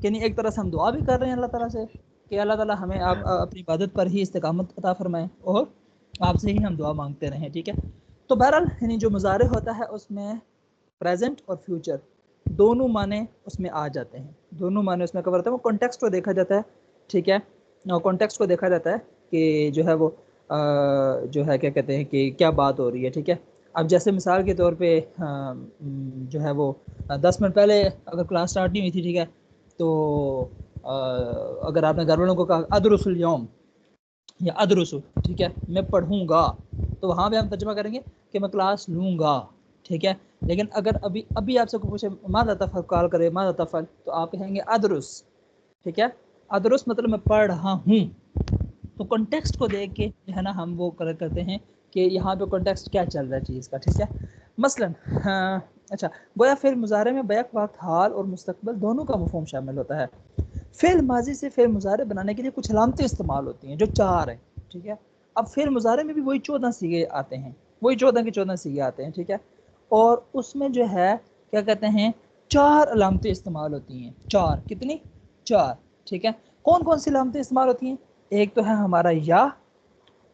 کہ نہیں ایک طرح سے ہم دعا بھی کر رہے ہیں اللہ تعالیٰ سے کہ اللہ تعالیٰ ہمیں آپ اپنی عبادت پر ہی استقامت عطا فرمائیں اور آپ سے ہی ہم دعا مانگتے رہیں. ٹھیک ہے. تو بہرحال یعنی جو مضارع ہوتا ہے اس میں پریزنٹ اور فیوچر دونوں معنی اس میں آ جاتے ہیں, دونوں معنی اس میں کور ہوتے ہیں. وہ کانٹیکسٹ کو دیکھا جاتا ہے. ٹھیک ہے. کانٹیکسٹ کو دیکھا جاتا ہے کہ جو ہے وہ جو ہے کیا کہتے ہیں کہ کیا بات ہو رہی ہے. ٹھیک ہے. اب جیسے مثال کے طور پہ جو ہے وہ 10 منٹ پہلے اگر کلاس سٹارٹ نہیں ہوئی تھی, ٹھیک ہے, تو اگر آپ نے گھر والوں کو کہا ادرس الیوم یا ادرسو, ٹھیک ہے, میں پڑھوں گا, تو وہاں پہ ہم ترجمہ کریں گے کہ میں کلاس لوں گا. ٹھیک ہے. لیکن اگر ابھی آپ سے کو پوچھے ماذا تفعل, کال کرے ماذا تفعل, تو آپ کہیں گے ادرس. ٹھیک ہے. ادرس مطلب میں پڑھ رہا ہوں. تو کنٹیکسٹ کو دیکھ کے جو ہے نا ہم وہ کرتے ہیں کہ یہاں پہ کنٹیکسٹ کیا چل رہا ہے چیز کا. ٹھیک ہے. مثلاً اچھا گویا فعل مضارع میں بیک وقت حال اور مستقبل دونوں کا مفہوم شامل ہوتا ہے. فعل ماضی سے فعل مضارع بنانے کے لیے کچھ علامتیں استعمال ہوتی ہیں جو 4 ہیں. ٹھیک ہے. اب فعل مضارع میں بھی وہی 14 صیغے آتے ہیں, وہی 14 کے 14 صیغے آتے ہیں. ٹھیک ہے. اور اس میں جو ہے کیا کہتے ہیں 4 علامتیں استعمال ہوتی ہیں. 4 کتنی؟ 4. ٹھیک ہے. کون کون سی علامتیں استعمال ہوتی ہیں؟ ایک تو ہے ہمارا یا,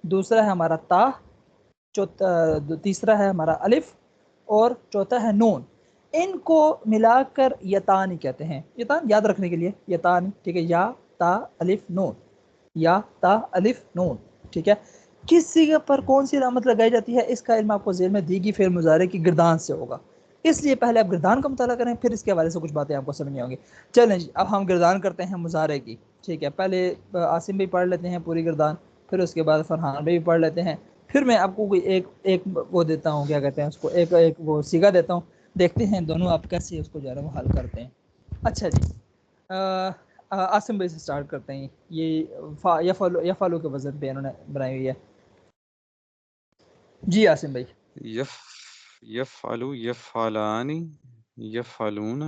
دوسرا ہے ہمارا تا, تیسرا ہے ہمارا الف, اور چوتھا ہے نون. ان کو ملا کر یتانی کہتے ہیں. یتان یاد رکھنے کے لیے یتانی. ٹھیک ہے. یا تا الف نون, یا تا الف نون. ٹھیک ہے. کس صیغے پر کون سی علامت لگائی جاتی ہے اس کا علم آپ کو ذیل میں دی گئی فعل مضارع کی گردان سے ہوگا. اس لیے پہلے آپ گردان کا مطالعہ کریں, پھر اس کے حوالے سے کچھ باتیں آپ کو سمجھ آئیں گی. چلیں جی, اب ہم گردان کرتے ہیں مضارع کی. ٹھیک ہے. پہلے عاصم بھی پڑھ لیتے ہیں پوری گردان, پھر اس کے بعد فرحان بھی پڑھ لیتے ہیں, پھر میں آپ کو کوئی ایک وہ دیتا ہوں, کیا کہتے ہیں اس کو, ایک وہ صیغہ دیتا ہوں, دیکھتے ہیں دونوں آپ کیسے اس کو جو ہے وہ حل کرتے ہیں. اچھا جی, عاصم بھائی سے سٹارٹ کرتے ہیں. یہ یفعلو کے وزن پہ انہوں نے بنائی ہوئی ہے. جی عاصم بھائی. یفعلو یفعلانی یفعلون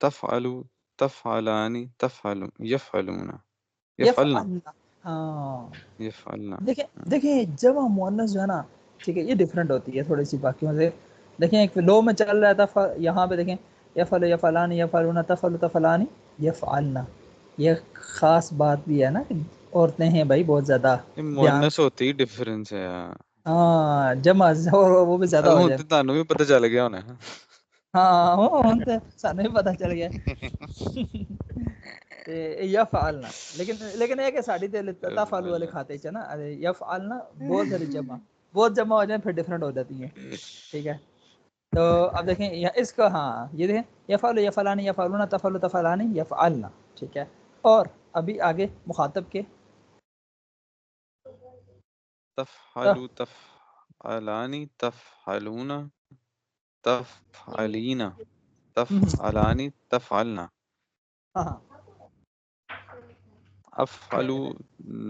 تفعلو تفعلانی تفعلون یفعلون یفعلنا. ہاں یفعلنا. دیکھیں جمع مؤنث جو ہے نا, ٹھیک ہے, یہ ڈیفرنٹ ہوتی ہے تھوڑی سی باقیوں سے. دیکھیں ایک لو میں چل رہا تھا, یہاں پہ دیکھیں یفعل یفعلانی یفعلون تفعل تفعلانی یفعلنا. یہ خاص بات بھی ہے نا کہ عورتیں ہیں بھائی بہت زیادہ دھیان. مؤنث ہوتی ڈفرینس ہے. ہاں جمع وہ بھی زیادہ ہو ਹੁਣ جائے. ਤੇ ਤੁਹਾਨੂੰ ਵੀ ਪਤਾ ਚੱਲ ਗਿਆ ਹੋਣਾ. ہاں ہوں تو سانو بھی پتہ چل گیا. یفعلنا لیکن یہ کہ ساڈی تے تفعلوا والے کھاتے چ نا یفعلنا بہت ساری بہت جمع ہو جائیں پھر ڈفرینٹ ہو جاتی ہیں. ٹھیک ہے. تو اب دیکھیں اس کو, ہاں یہ دیکھیں یفعل یفعلانی یفعلون تفعل تفعلانی یفعلنا. ٹھیک ہے. اور ابھی آگے مخاطب کے تفعلوا تفعلانی تفعلون تفعلین تفعلانی تفعلنا ہاں افعلوا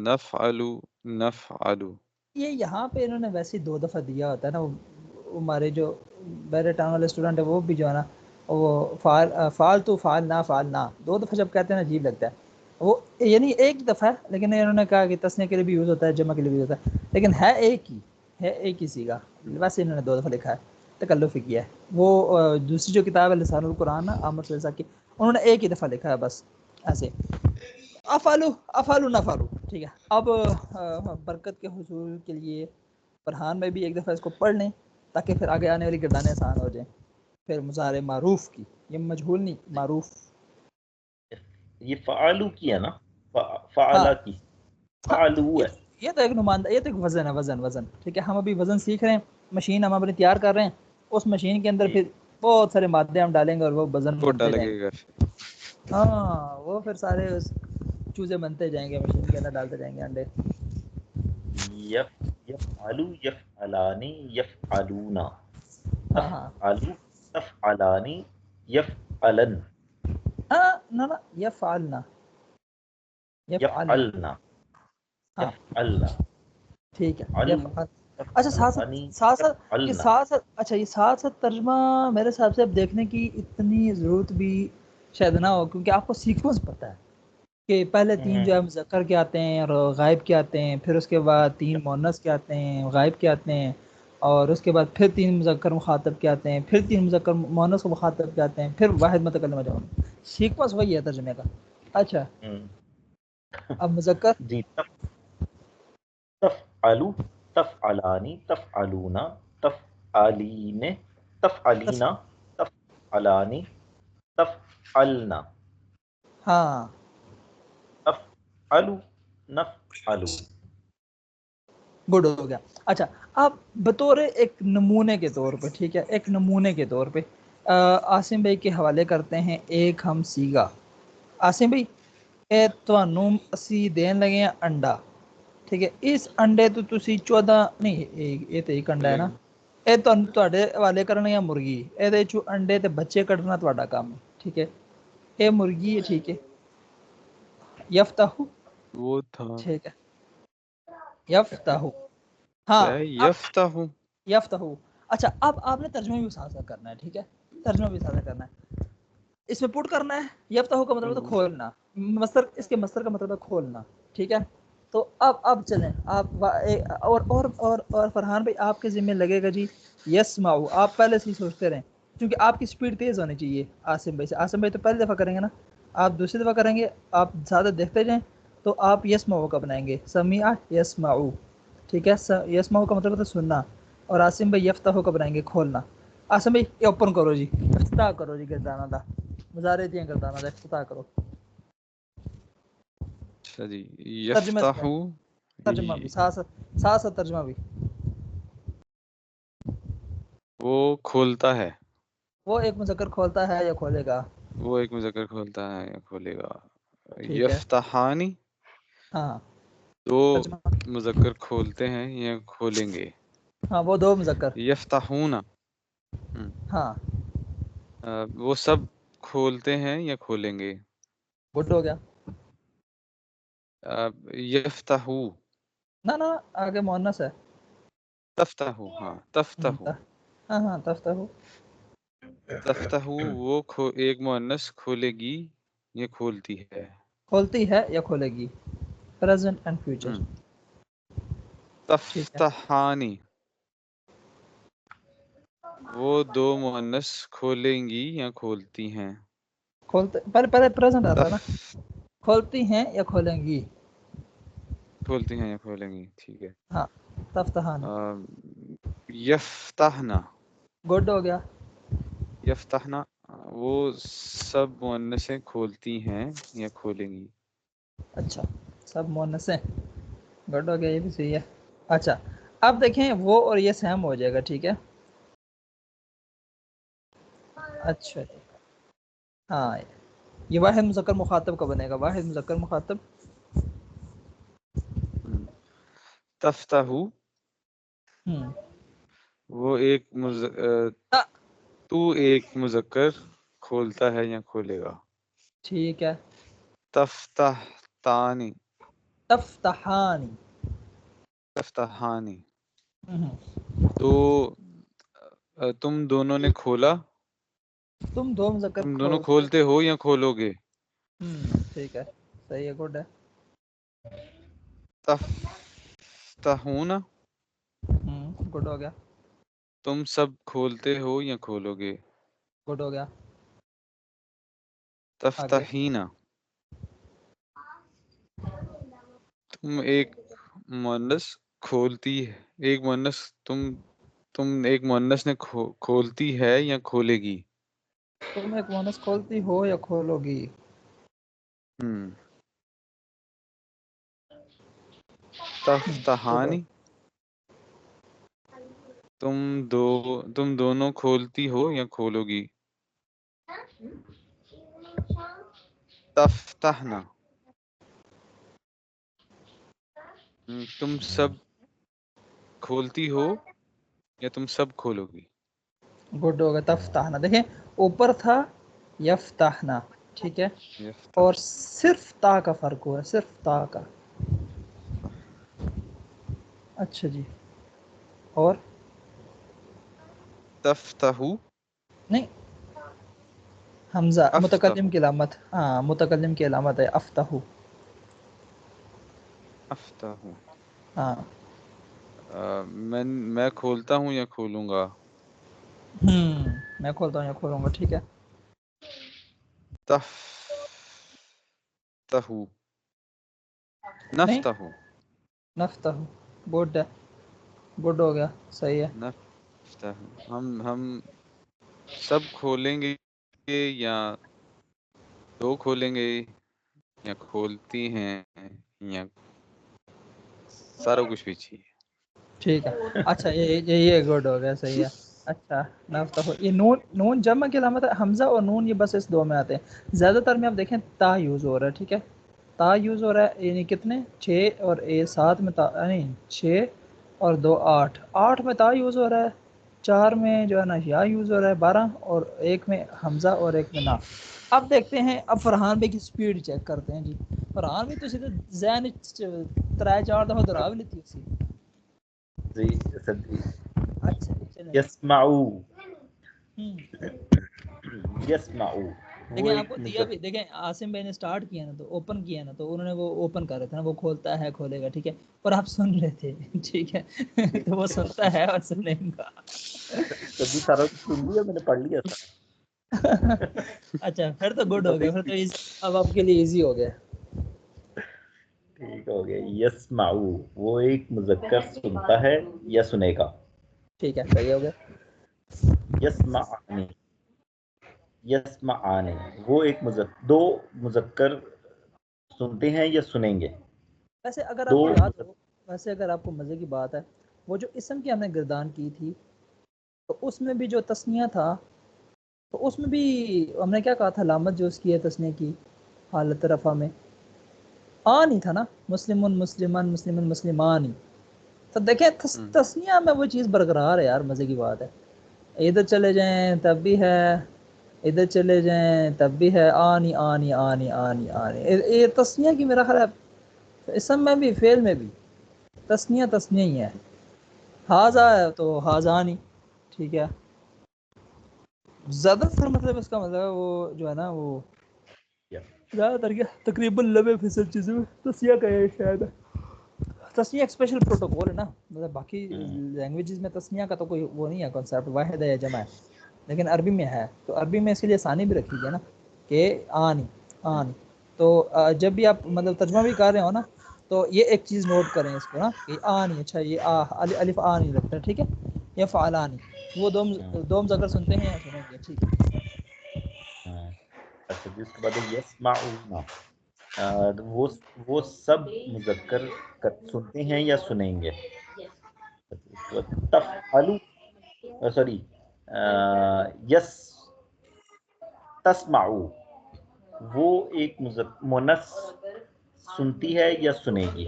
نفعلوا نفعلوا. یہ یہاں پہ انہوں نے ویسے 2 دفعہ دیا ہوتا ہے نا. ہمارے جو بہرے ٹانگ والے اسٹوڈنٹ ہیں وہ بھی جو ہے نا وہ فعال تو فعال نہ فعال نہ 2 دفعہ جب کہتے ہیں نا عجیب لگتا ہے. وہ یعنی ایک دفعہ ہے لیکن انہوں نے کہا کہ تسنیہ کے لیے بھی یوز ہوتا ہے, جمع کے لیے بھی ہوتا ہے, لیکن ہے ایک ہی صیغہ. ویسے انہوں نے 2 دفعہ لکھا ہے, تکلف ہی کیا ہے. وہ دوسری جو کتاب ہے لسان القرآن عامر صلی صاحب کی, انہوں نے ایک ہی دفعہ لکھا ہے بس ایسے افعلوا نفعلوا. ٹھیک ہے. اب برکت کے حصول کے لیے فرحان میں بھی ایک دفعہ اس کو پڑھ لیں تاکہ پھر آگے آنے والی گردانیں آسان ہو جائیں. پھر مضارع معروف کی, یہ مجہول نہیں معروف. یہ فعالو کی ہے نا, ہاں فعلا کی فعلو ہے. یہ تو ایک نمائندہ, یہ تو ایک وزن ہے, وزن. ٹھیک ہے. ہم ابھی وزن سیکھ رہے ہیں, مشین ہم اپنی تیار کر رہے ہیں. اس مشین کے اندر پھر بہت سارے مادے ہم ڈالیں گے اور وہ وزن گوٹا بنتے جائیں لگے گے. گا. ہاں وہ پھر سارے چوزے بنتے جائیں گے, مشین کے اندر ڈالتے جائیں گے انڈے. یفعلو یفعلانی یفعلون ہاں تفعلو تفعلانی یفعلن نہ یفعلنا یفعلنا ہاں یفعلنا. ٹھیک ہے. علو اچھا تفعلانی ساتھ یفعلنا. اچھا یہ ساتھ ترجمہ میرے حساب سے اب دیکھنے کی اتنی ضرورت بھی شاید نہ ہو, کیونکہ آپ کو سیکوینس پتہ ہے کہ پہلے 3 جو ہے مذکر کے آتے ہیں اور غائب کے آتے ہیں, پھر اس کے بعد 3 مؤنث کے آتے ہیں, غائب کے آتے ہیں, اور اس کے بعد پھر 3 مذکر مخاطب کے آتے ہیں، پھر 3 مذکر مؤنث مخاطب کے آتے ہیں، پھر واحد متکلم جمع. سیکوینس وہی ہے ترجمے کا. اچھا اب مذکر جی تفعلو تفعلانی تفعلونا تفعلین تفعلینا تفعلانی تفعلنا ہاں تفعلو نفعلو. گڈ ہو گیا. اچھا اب بطور ایک نمونے کے طور پہ، ٹھیک ہے، ایک نمونے کے طور پہ عاصم بھائی کے حوالے کرتے ہیں ایک ہم سیگا. عاصم بھائی اے تانوں اسی دین لگے ہیں انڈا، ٹھیک ہے، اس انڈے تو تسی 14 نہیں یہ تو ایک انڈا ہے نا، اے تواڈے حوالے کرنے یا مرغی، اے دے چوں انڈے تے بچے کڈنا تواڈا کام ہے، ٹھیک ہے. اے مرغی ہے، ٹھیک ہے. یفتح، وہ تھا ٹھیک ہے، یفتح. ہاں اب یفتح. یفتح. اچھا اب آپ نے ترجمہ بھی ساتھ ساتھ کرنا ہے، ٹھیک ہے، ترجمہ بھی ساتھ ساتھ کرنا ہے. اس میں پٹ کرنا ہے. یفتح کا مطلب ہے کھولنا، مصدر، اس کے مصدر کا مطلب ہے کھولنا، ٹھیک ہے. تو اب چلیں آپ اور فرحان بھائی آپ کے ذمہ لگے گا جی یسمعو. آپ پہلے سے ہی سوچتے رہیں کیونکہ آپ کی سپیڈ تیز ہونی چاہیے عاصم بھائی سے. عاصم بھائی تو پہلی دفعہ کریں گے نا، آپ دوسری دفعہ کریں گے، آپ زیادہ دیکھتے جائیں تو آپ یسمعو کا بنائیں گے، سمیع یسمعو، ٹھیک ہے. یسمعو کا مطلب ہے سننا، اور عاصم بھائی یفتح کا بنائیں گے کھولنا. عاصم بھائی یہ اوپن کرو جی، افتتاح کرو جی گردانہ دا مزارے دیاں گردانہ دا افتتاح کرو. اچھا جی ترجمہ یفتح. سے ترجمہ بھی ساتھ ساتھ ترجمہ بھی. وہ کھولتا ہے، وہ ایک مذکر کھولتا ہے یا کھولے گا. وہ ایک مذکر کھولتا ہے یا کھولے گا. ٹھیک ہے، یفتحانی ہاں دو ترجمہ، مذکر کھولتے ہیں یا کھولیں گے. ہاں وہ 2 مذکر، یفتحون ہاں وہ سب کھولتے ہیں یا کھولیں گے. گڈ ہو گیا. یفتحو نہ آگے مؤنث ہے. تفتحو. ہاں تفتحو. ہاں ہاں تفتح. تفتحو وہ ایک مؤنث کھولے گی یا کھولتی ہے. کھولتی ہے یا کھولے گی، پریزنٹ اینڈ فیوچر. ہم، ٹھیک ہے، تفتحانی وہ 2 مؤنث کھولیں گی یا کھولتی ہیں. کھولتے پہلے پریزنٹ آتا ہے تف نا، کھولتی ہیں یا کھولیں گی. کھولتی ہیں یا کھولیں گی، ٹھیک ہے. ہاں تفتحان. یفتحنا گڈ ہو گیا. یفتحنا وہ سب مؤنثیں کھولتی ہیں یا کھولیں گی. اچھا سب مؤنثیں، گڈ ہو گیا، یہ بھی صحیح ہے. اچھا اب دیکھیں وہ اور یہ سیم ہو جائے گا، ٹھیک ہے. اچھا ہاں یہ واحد مذکر مخاطب کا بنے گا، واحد مذکر مخاطب. تفتحو وہ تو ایک مذکر کھولتا ہے یا کھولے گا. ٹھیک ہے. تفتحتانی تفتحانی تفتحانی تو تم دونوں نے کھولا. تم 2 مذکر تم دونوں کھولتے. کھولتے ہو یا کھولو گے. ٹھیک ہے، صحیح ہے، گڈ ہے. تفتحون گڈ ہو گیا. تم سب کھولتے ہو یا کھولو گے. گڈ ہو گیا. آگے تفتحین تم ایک مؤنث کھولتی ہے، ایک مؤنث تم ایک مؤنث نے کھولتی ہے یا کھولے گی. تم ایک مؤنث کھولتی ہو یا کھولو گی. تفتحانی تم دونوں کھولتی ہو یا کھولو گی. تفتحنا تم سب کھولتی ہو یا تم سب کھولو گی. گڈ ہو گیا. تفتحنا دیکھیں اوپر تھا یفتحنا، ٹھیک ہے، اور یفتح صرف تا کا فرق ہوا ہے، صرف تا کا. اچھا جی، اور تفتحو نہیں حمزہ متکلم افتحو کی علامت، ہاں متکلم کی علامت ہے افتحو. افتحو ہاں میں کھولتا ہوں یا کھولوں گا. میں کھولتا ہوں یا کھولوں گا. ٹھیک ہے. تفتح نہیں نفتح نفتح گڈ ہے. گڈ ہو گیا. صحیح ہے. نفتح ہم سب کھولیں گے یا دو کھولیں گے یا کھولتی ہیں یا سارا کچھ بھی چاہیے. ٹھیک ہے. اچھا یہ گڈ ہو گیا. صحیح ہے. اچھا نفتح یہ نون جمع کی علامت ہے. حمزہ اور نون یہ بس اس دو میں آتے ہیں. زیادہ تر میں آپ دیکھیں تا یوز ہو رہا ہے. ٹھیک ہے. تا یوز ہو رہا ہے یعنی کتنے 6 اور 7 میں تا نہیں 6 اور 2 8 8 میں تا یوز ہو رہا ہے. 4 میں جو ہے نا یا یوز ہو رہا ہے 12 اور 1 میں حمزہ اور 1 میں نا. اب دیکھتے ہیں اب فرحان بھائی کی سپیڈ چیک کرتے ہیں جی. فرحان بھی تو سیدھے ذہن 3-4 دفعہ دہرا بھی لیتی اسی. جی اسد جی اچھا چلیں. یسمعو ہوں یسمعو وہ دیکھیں آپ ایک کو دیا بھی دیکھیں عاصم بھائی نے سٹارٹ کیا نا تو اوپن کیا نا تو انہوں نے وہ اوپن کر رہا تھا نا وہ کھولتا ہے کھولے گا. ٹھیک ہے. اور آپ سن رہے تھے. ٹھیک ہے. تو وہ سنتا ہے اور سننے گا. سبھی سارا کچھ سن لیا میں نے پڑھ لیا تھا. اچھا پھر تو گڈ ہو بس گیا. پھر تو اب آپ کے لیے ایزی ہو گیا. ٹھیک ہو گیا. یسمعو وہ ایک مذکر سنتا ہے یا سنے گا. ٹھیک ہے. صحیح ہو گیا. یسمعانی یسمعانی وہ ایک دو مذکر سنتے ہیں یا سنیں گے. ویسے اگر آپ دو کو یاد ہو ویسے اگر آپ کو مزے کی بات ہے وہ جو اسم کی ہم نے گردان کی تھی تو اس میں بھی جو تسنیہ تھا تو اس میں بھی ہم نے کیا کہا تھا علامت جو اس کی ہے تسنیہ کی حالت رفع میں نہیں تھا نا. مسلمن مسلمان مسلمن مسلمانی. تو دیکھیں تسنیہ میں وہ چیز برقرار ہے یار. مزے کی بات ہے. ادھر چلے جائیں تب بھی ہے ادھر چلے جائیں تب بھی ہے. آنی آنی آنی آنی آنی یہ تسنیہ کی میرا خیال ہے اسم میں بھی فعل میں بھی تسنیہ ہی ہے. حاضہ ہے تو حاضانی. ٹھیک ہے. زیادہ تر مطلب اس کا مطلب ہے وہ جو ہے نا وہ زیادہ تر کیا تقریباً 90% چیزیں میں تسنیہ کا ہے شاید. تسنیہ ایک اسپیشل پروٹوکول ہے نا. مطلب باقی لینگویجز میں تسنیہ کا تو کوئی وہ نہیں ہے کنسیپٹ. واحد ہے یا جمع ہے. لیکن عربی میں ہے تو عربی میں اس کے لیے ثانی بھی رکھی گئی نا کہ آنی. تو جب بھی آپ مطلب ترجمہ بھی کر رہے ہو نا تو یہ ایک چیز نوٹ کریں اس کو نا کہ نہیں. اچھا یہ الف نہیں رکھتا ہے. ٹھیک ہے. یا فعلانی وہ دو مذکر سنتے ہیں یا سنیں گے. ٹھیک ہے. اچھا جس کے بعد یسمعون وہ سب مذکر سنتے ہیں یا سنیں گے. تفعلو سوری یس تسمعو وہ ایک مونس سنتی ہے یا سنے گی.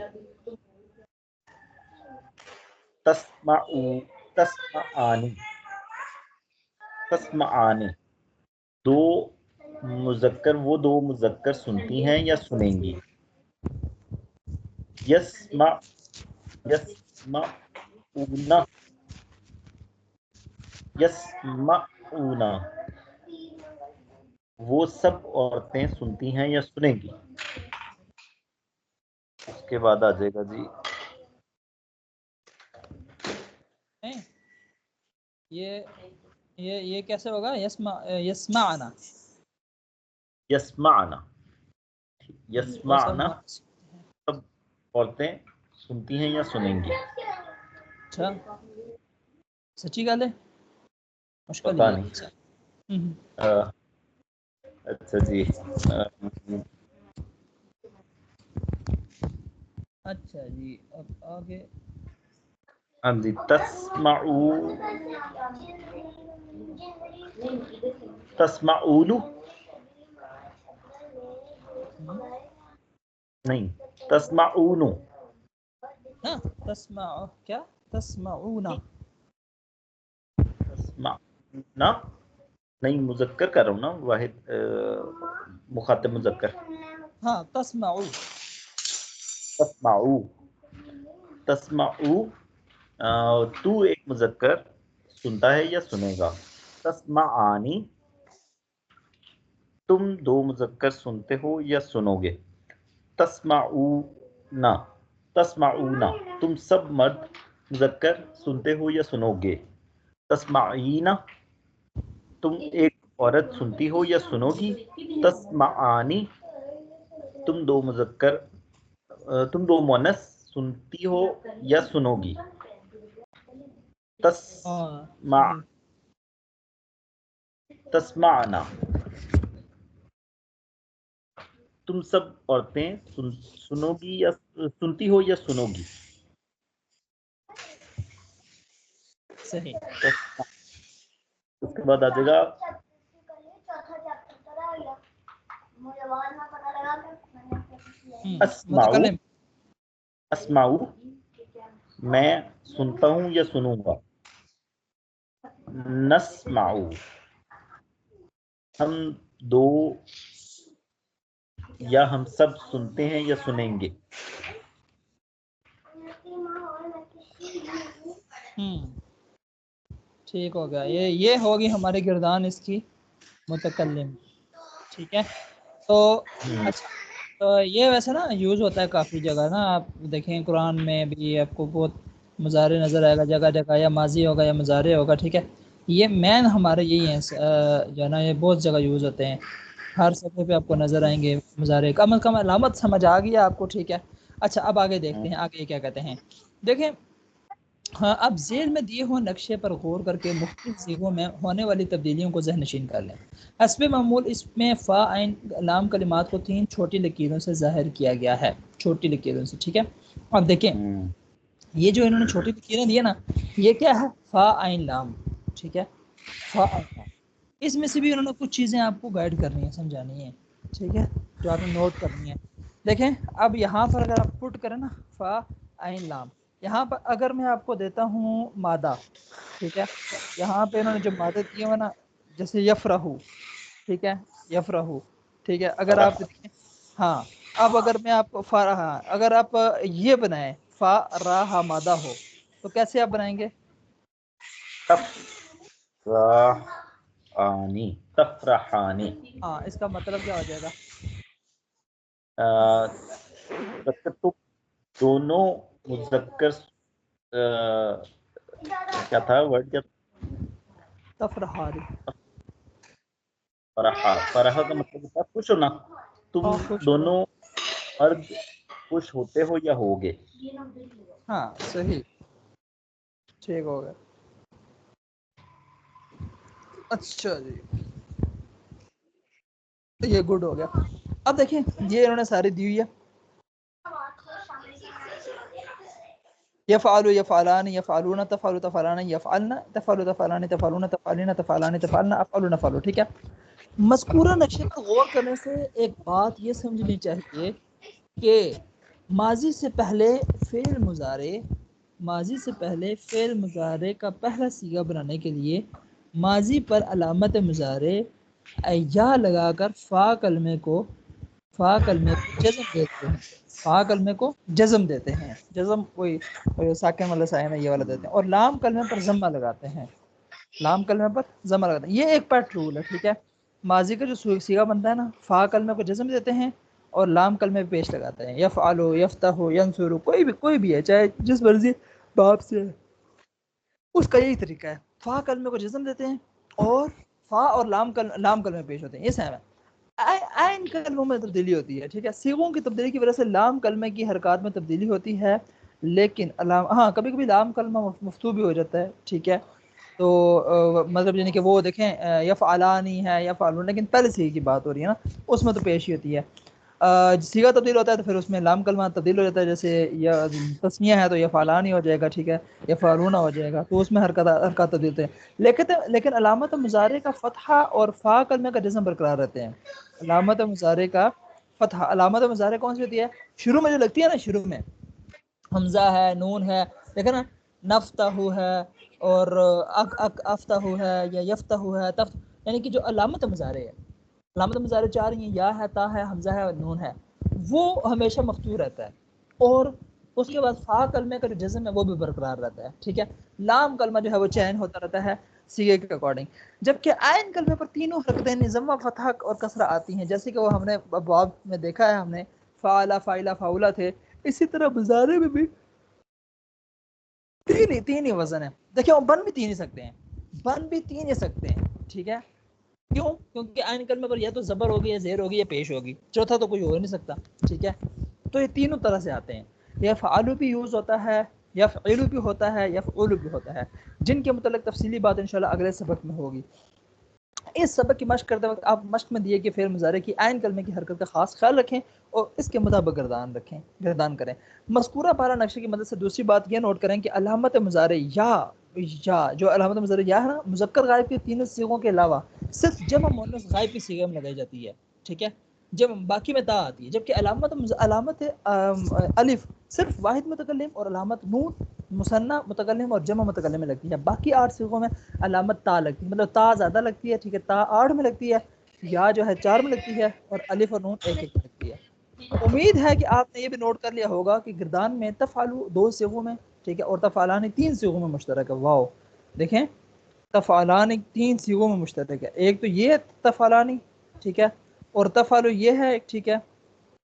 تسمعانی وہ دو مذکر سنتی ہیں یا سنیں گی. یسمعون وہ سب عورتیں سنتی ہیں یا سنیں گی. اس کے بعد آ جائے گا جی یہ کیسے ہوگا. یسمعنا وہ سب سب عورتیں سنتی ہیں یا سنیں گی. اچھا سچی گل ہے. مشکل پتہ ہی ہے. نہیں. اچھا اچھا جی اچھا جی اب آگے ہاں جی تسمعون نہیں تسمعون تسمع کیا تسمعون نہیں مذکر کر رہا ہوں نا. واحد مخاطب مذکر. ہاں تسمعو تسمعو تو ایک مذکر سنتا ہے یا سنے گا. تسمعانی تم دو مذکر سنتے ہو یا سنو گے. تسمعون تم سب مرد مذکر سنتے ہو یا سنو گے. تسمعین تم ایک عورت سنتی ہو یا سنو گی. تسمعانی تم دو مؤنث سنتی ہو یا سنو گی. صحیح. تسمعنا تم سب عورتیں سنو گی یا سنتی ہو یا سنو گی. صحیح. اس کے بعد آ جائے گا اسمعو. متکلم. اسمعو میں سنتا ہوں یا سنوں گا. نسمعو ہم دو یا ہم سب سنتے ہیں یا سنیں گے. ٹھیک ہو گیا. یہ ہوگی ہمارے گردان اس کی متکلم. ٹھیک ہے. تو اچھا تو یہ ویسے نا یوز ہوتا ہے کافی جگہ نا. آپ دیکھیں قرآن میں بھی آپ کو بہت مضارع نظر آئے گا جگہ جگہ, یا ماضی ہوگا یا مضارع ہوگا. ٹھیک ہے. یہ مین ہمارے یہی ہیں جو ہے نا, یہ بہت جگہ یوز ہوتے ہیں. ہر صفحے پہ آپ کو نظر آئیں گے مضارع. کم از کم علامت سمجھ آ گئی آپ کو. ٹھیک ہے. اچھا اب آگے دیکھتے ہیں آگے کیا کہتے ہیں. دیکھیں ہاں, اب ذیل میں دیے ہوئے نقشے پر غور کر کے مختلف صیغوں میں ہونے والی تبدیلیوں کو ذہن نشین کر لیں. حسب معمول اس میں فا عین لام کلمات کو 3 چھوٹی لکیروں سے ظاہر کیا گیا ہے. چھوٹی لکیروں سے. ٹھیک ہے. اب دیکھیں یہ جو انہوں نے چھوٹی لکیریں دی نا, یہ کیا ہے؟ فا عین لام. ٹھیک ہے. فا عین لام. اس میں سے بھی انہوں نے کچھ چیزیں آپ کو گائیڈ کرنی ہے, سمجھانی ہے. ٹھیک ہے. جو آپ نے نوٹ کرنی ہے. دیکھیں اب یہاں پر اگر آپ پٹ کریں نا فا عین لام, یہاں پر اگر میں آپ کو دیتا ہوں مادہ. ٹھیک ہے. یہاں پہ انہوں نے جو مادہ دیے ہوئے نا, جیسے یفرحو. ٹھیک ہے. یفرحو. ٹھیک ہے. اگر آپ دیکھیں ہاں, اب اگر میں آپ کو اگر آپ یہ بنائیں فا راہ مادہ ہو تو کیسے آپ بنائیں گے؟ تفرحانی. ہاں, اس کا مطلب کیا ہو جائے گا؟ تو دونوں مذکر کیا تھا ورڈ؟ کیا تفرحانی. فرحہ کا مطلب ہوتا ہے خوش ہونا. تم خوش ہو. دونوں مرد خوش ہوتے ہو یا ہوگے. ہاں صحیح. ٹھیک ہو گیا. اچھا جی, یہ گڈ ہو گیا. اب دیکھیں یہ انہوں نے ساری دی ہوئی ہے. یفعل یفعلان یفعلون تفعل تفعلان یفعلن تفعل تفعلان تفعلون تفعلین تفعلان تفعلن افعل نفعل. ٹھیک ہے. مذکورہ نقشے پر غور کرنے سے ایک بات یہ سمجھنی چاہیے کہ ماضی سے پہلے فعل مضارع کا پہلا صیغہ بنانے کے لیے ماضی پر علامت مضارع یا لگا کر فا کلمے کو جزم دیتے ہیں. فا کلمے کو جزم دیتے ہیں. جزم کوئی ساکن والا سائن ہے یہ والا دیتے ہیں. اور لام کلمے پر ضمہ لگاتے ہیں. لام کلمے پر ضمہ لگاتے ہیں. یہ ایک پیٹ رول ہے. ٹھیک ہے. ماضی کا جو صیغہ بنتا ہے نا, فا کلمے کو جزم دیتے ہیں اور لام کلمے پہ پیش لگاتے ہیں. یفعل یفتح ینصر, کوئی بھی ہے, چاہے جس مرضی باب سے, اس کا یہی طریقہ ہے. فا کلمے کو جزم دیتے ہیں اور فا اور لام کلمے پیش ہوتے ہیں. یہ سیم ہے. عین کلموں میں تبدیلی ہوتی ہے. ٹھیک ہے. صیغوں کی تبدیلی کی وجہ سے لام کلمے کی حرکات میں تبدیلی ہوتی ہے, لیکن ہاں کبھی کبھی لام کلمہ مفتوح بھی ہو جاتا ہے. ٹھیک ہے. تو مطلب یعنی کہ وہ دیکھیں یفعلانی ہے یفعلون, لیکن پہلے صیغے کی بات ہو رہی ہے نا, اس میں تو پیش ہی ہوتی ہے. صیغہ تبدیل ہوتا ہے تو پھر اس میں لام کلمہ تبدیل ہو جاتا ہے. جیسے یا تسنیہ ہے تو یفعلانی ہو جائے گا. ٹھیک ہے. یفعلون ہو جائے گا, تو اس میں حرکات تبدیل ہوتے ہیں. لیکن علامت مضارع کا فتحہ اور فا کلمے کا جزم برقرار رہتے ہیں. علامت مضارع کا فتح, علامت مضارع کون سی ہوتی ہے؟ شروع میں جو لگتی ہے نا, شروع میں حمزہ ہے, نون ہے, دیکھیں نا, نفتح ہے اور افتح ہے یا یفتح ہے, یعنی کہ جو علامت مضارع ہے, علامت مضارع 4 ہیں, یا ہے, تا ہے, حمزہ ہے اور نون ہے, وہ ہمیشہ مفتوح رہتا ہے. اور اس کے بعد فا کلمے کا جو جزم ہے وہ بھی برقرار رہتا ہے. ٹھیک ہے. لام کلمہ جو ہے وہ چین ہوتا رہتا ہے صیغے کے اکارڈنگ. جبکہ عین کلمے پر تینوں حرکتین ضمہ, فتح اور کسرہ آتی ہیں, جیسے کہ وہ ہم نے ابواب میں دیکھا ہے, ہم نے فعلا فاعلا فاعلا تھے. اسی طرح مضارع میں بھی تین ہی وزن ہے. دیکھیں وہ بن بھی تین ہی سکتے ہیں, بن بھی تین ہی سکتے ہیں, ٹھیک ہے. کیوں؟ کیونکہ عین کلمے پر یا تو زبر ہوگی یا زیر ہوگی یا پیش ہوگی, چوتھا تو کوئی ہو ہی نہیں سکتا, ٹھیک ہے. تو یہ تینوں طرح سے آتے ہیں. یفعلوا بھی یوز ہوتا ہے, یفعل بھی ہوتا ہے, یفعل بھی ہوتا ہے, جن کے متعلق تفصیلی بات انشاءاللہ اگلے سبق میں ہوگی. اس سبق کی مشق کرتے وقت آپ مشق میں دیے کہ فعل مضارع کی عین کلمے کی حرکت کا خاص خیال رکھیں اور اس کے مطابق گردان کریں. مذکورہ پارا نقشے کی مدد سے دوسری بات یہ نوٹ کریں کہ علامت مضارع یا جو علامت مضارع یا ہے نا, مذکر غائب کے تینوں صیغوں کے علاوہ صرف جمع مؤنث غائب کی صیغے میں لگائی جاتی ہے, ٹھیک ہے. جب باقی میں تا آتی ہے, جبکہ علامت الف صرف واحد متکلم اور علامت نون مثنی متکلم اور جمع متکلم میں لگتی ہے. باقی 8 صیغوں میں علامت تا لگتی ہے, مطلب تا زیادہ لگتی ہے, ٹھیک ہے. تا 8 میں لگتی ہے, یا جو ہے 4 میں لگتی ہے, اور الف اور نون ایک میں لگتی ہے. امید ہے کہ آپ نے یہ بھی نوٹ کر لیا ہوگا کہ گردان میں تفعلوا 2 صیغوں میں, ٹھیک ہے, اور تفعلان 3 صیغوں میں مشترک ہے. واو, دیکھیں تفعلان 3 صیغوں میں مشترک ہے. ایک تو یہ تفعلانی, ٹھیک ہے, اور تفعلوا یہ ہے, ٹھیک ہے.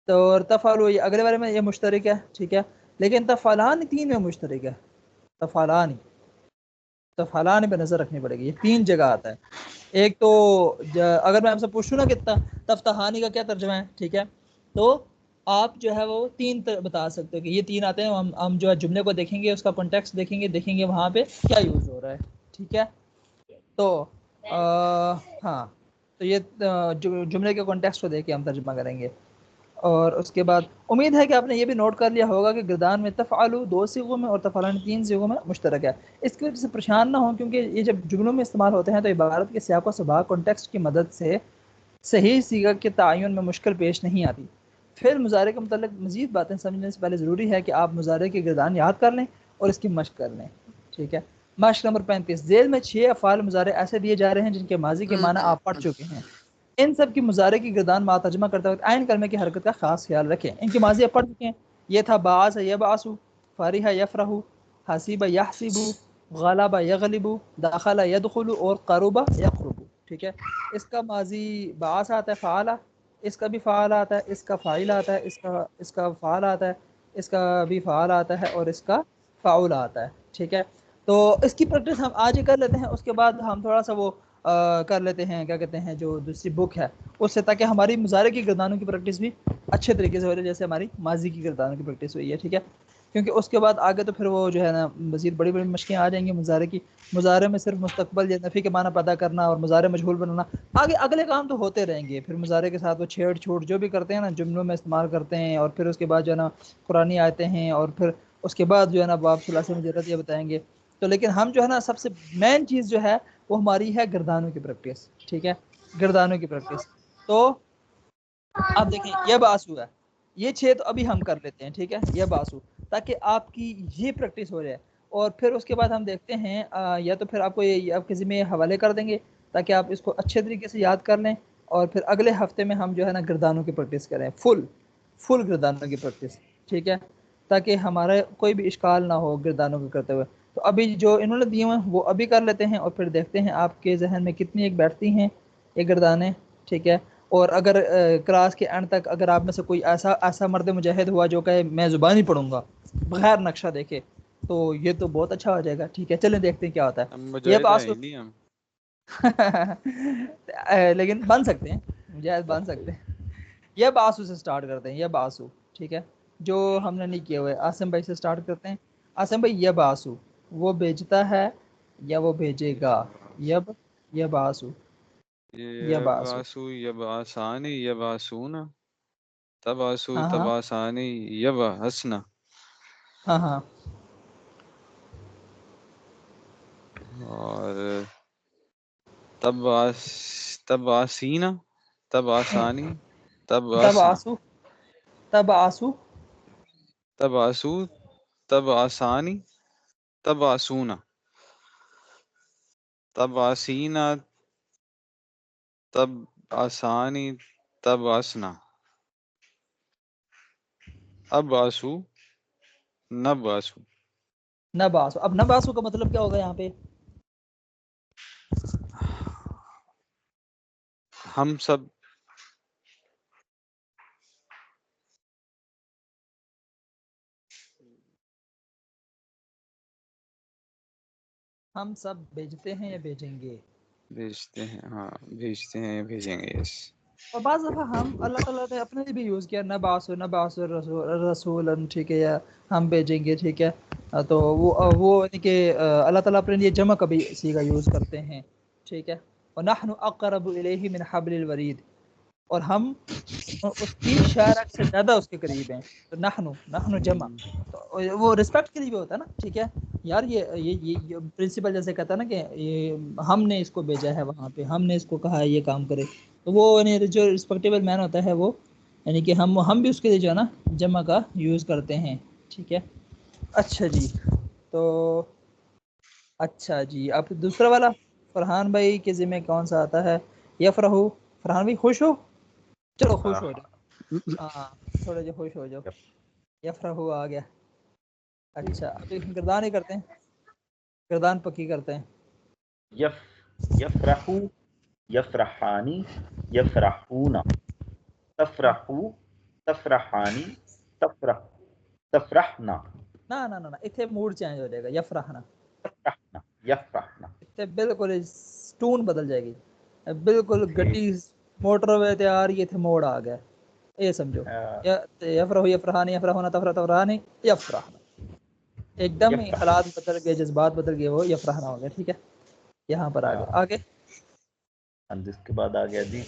تو اور تفعلوا یہ اگلے بارے میں یہ مشترک ہے, ٹھیک ہے. لیکن تفعلان 3 میں مشترک ہے. تفعلان پہ نظر رکھنی پڑے گی, یہ 3 جگہ آتا ہے. ایک تو اگر میں آپ سے پوچھوں نا کہ تفتحانی کا کیا ترجمہ ہے, ٹھیک ہے, تو آپ جو ہے وہ 3 بتا سکتے ہو کہ یہ 3 آتے ہیں. ہم جو ہے جملے کو دیکھیں گے, اس کا کانٹیکسٹ دیکھیں گے وہاں پہ کیا یوز ہو رہا ہے, ٹھیک ہے. تو ہاں, تو یہ جملے کے کانٹیکسٹ کو دیکھ کے ہم ترجمہ کریں گے. اور اس کے بعد امید ہے کہ آپ نے یہ بھی نوٹ کر لیا ہوگا کہ گردان میں تفعلوا 2 صیغوں میں اور تفعلان 3 صیغوں میں مشترک ہے. اس کی وجہ سے پریشان نہ ہوں, کیونکہ یہ جب جملوں میں استعمال ہوتے ہیں تو عبارت کے سیاق و سباق کانٹیکسٹ کی مدد سے صحیح صیغہ کے تعین میں مشکل پیش نہیں آتی. پھر مضارع کے متعلق مزید باتیں سمجھنے سے پہلے ضروری ہے کہ آپ مضارع کی گردان یاد کر لیں اور اس کی مشق کر لیں, ٹھیک ہے. مشق نمبر 35. ذیل میں 6 افعال مضارع ایسے دیے جا رہے ہیں جن کے ماضی کے معنی آپ پڑھ چکے ہیں. ان سب کی مضارع کی گردان ما ترجمہ کرتے وقت عین کلمے کی حرکت کا خاص خیال رکھیں. ان کی ماضی آپ پڑھ چکے ہیں. یہ تھا بعث یبعث, فرح یفرح, حسیب یحسب, غلب یغلب, دخل یدخل اور قرب یقرب, ٹھیک ہے. اس کا ماضی بعث آتا ہے, فعل, اس کا بھی فعل آتا ہے, اس کا فاعل آتا ہے, اس کا فعل آتا ہے, اس کا بھی فعل آتا ہے, اور اس کا فاعل آتا ہے, ٹھیک ہے. تو اس کی پریکٹس ہم آج ہی کر لیتے ہیں, اس کے بعد ہم تھوڑا سا وہ کر لیتے ہیں, کیا کہتے ہیں, جو دوسری بک ہے اس سے, تاکہ ہماری مضارع کی گردانوں کی پریکٹس بھی اچھے طریقے سے ہو جائے جیسے ہماری ماضی کی گردانوں کی پریکٹس ہوئی ہے, ٹھیک ہے. کیونکہ اس کے بعد آگے تو پھر وہ جو ہے نا مزید بڑی مشقیں آ جائیں گی مضارع کی. مضارع میں صرف مستقبل یا نفی کے معنی پتا کرنا اور مضارع مجہول بنانا, آگے اگلے کام تو ہوتے رہیں گے. پھر مضارع کے ساتھ وہ چھیڑ چھوڑ جو بھی کرتے ہیں نا, جملوں میں استعمال کرتے ہیں, اور پھر اس کے بعد جو ہے نا قرآنی آتے ہیں, اور پھر اس کے بعد جو ہے نا باب ثلاثی مجرد یہ بتائیں گے. تو لیکن ہم جو ہے نا سب سے مین چیز جو ہے وہ ہماری ہے گردانوں کی پریکٹس, ٹھیک ہے, گردانوں کی پریکٹس. تو آپ دیکھیں یہ باسو ہے, یہ 6 تو ابھی ہم کر لیتے ہیں, ٹھیک ہے, یہ باسو, تاکہ آپ کی یہ پریکٹس ہو جائے. اور پھر اس کے بعد ہم دیکھتے ہیں یا تو پھر آپ کو یہ آپ کے ذمہ حوالے کر دیں گے تاکہ آپ اس کو اچھے طریقے سے یاد کر لیں. اور پھر اگلے ہفتے میں ہم جو ہے نا گردانوں کی پریکٹس کریں, فل گردانوں کی پریکٹس, ٹھیک ہے, تاکہ ہمارا کوئی بھی اشکال نہ ہو گردانوں کو کرتے ہوئے. تو ابھی جو انہوں نے دیے ہوئے ہیں وہ ابھی کر لیتے ہیں, اور پھر دیکھتے ہیں آپ کے ذہن میں کتنی ایک بیٹھتی ہیں یہ گردانیں, ٹھیک ہے. اور اگر کلاس کے اینڈ تک اگر آپ میں سے کوئی ایسا مرد مجاہد ہوا جو کہے میں زبانی پڑھوں گا بغیر نقشہ دیکھے, تو یہ تو بہت اچھا ہو جائے گا, ٹھیک ہے. چلیں دیکھتے ہیں کیا ہوتا ہم ہے. یہ مجاہد ہیں بات ہی نہیں ہم. لیکن بن سکتے ہیں, مجاہد بن سکتے ہیں. یہ باسو سے سٹارٹ کرتے ہیں, یہ باسو, ٹھیک ہے, جو ہم نے نہیں کیے ہوئے. آسم بھائی سے سٹارٹ کرتے ہیں. آسم بھائی یہ باسو, وہ بھیجتا ہے یا وہ بھیجے گا, یہ باسو, یہ باسو. یبعثو یبعثانی یبعثون, تبعثو ہاں ہاں تبعثانی یبعثنا, ہاں ہاں اور تبعثینا تبعثانی تب تبعثنا, آسو تبعثو تبعثانی تبعثونا, تبعثینا تبعثانی تبعثنا, ابعثو نبعثو. نباسو. اب نباسو کا مطلب کیا ہوگا یہاں پہ؟ ہم سب ہم سب بھیجتے ہیں یا بھیجیں گے. بھیجتے ہیں، ہاں بھیجتے ہیں بھیجیں گے. یس. اور بعض دفعہ ہم اللہ تعالیٰ نے اپنے لیے بھی یوز کیا، نبعث رسولاً، ٹھیک ہے، یا ہم بھیجیں گے، ٹھیک ہے. تو وہ یعنی کہ اللہ تعالیٰ اپنے لیے جمع کا بھی صیغہ یوز کرتے ہیں، ٹھیک ہے. وَنَحْنُ أَقْرَبُ إِلَيْهِ مِنْ حَبْلِ الْوَرِيدِ، اور ہم اس کی شارک سے زیادہ اس کے قریب ہیں. تو نحن جمع، تو وہ رسپیکٹ کے لیے بھی ہوتا ہے نا، ٹھیک ہے یار. یہ پرنسپل جیسے کہتا ہے نا کہ یہ ہم نے اس کو بھیجا ہے وہاں پہ، ہم نے اس کو کہا ہے یہ کام کرے، تو وہ یعنی جو رسپیکٹیبل مین ہوتا ہے وہ یعنی کہ ہم بھی اس کے لیے جو ہے نا جمع کا یوز کرتے ہیں، ٹھیک ہے. اچھا جی، تو اچھا جی اب دوسرا والا فرحان بھائی کے ذمہ کون سا آتا ہے؟ یفرحو. فرحان بھائی خوش ہو؟ چلو خوش ہو جاؤ، ہاں تھوڑا جو خوش ہو جاؤ. یفرحو آ گیا. اچھا ابھی گردان ہی کرتے ہیں، گردان پکی کرتے ہیں. یفرحو، یفرحانی، یفرحون، تفرحو، تفرحانی، تفرحنا. نہ اتنے موڈ چینج ہو جائے گا. یفرحنا، یفرحنا، یفرحنا. اتنے بالکل ٹون بدل جائے گی، بالکل ٹھیک. گڈی موٹر وے تیار، یہ تھے موڑ آ گیا. یہ سمجھو یفرحو یفرحانی، یفرحون تفرحانی، یفرحنا. ایک دم ہی حالات بدل گئے، جذبات بدل گئے، وہ یفرحنا ہو گیا، ٹھیک ہے. یہاں پر آگے آگے اس کے بعد آ گیا جی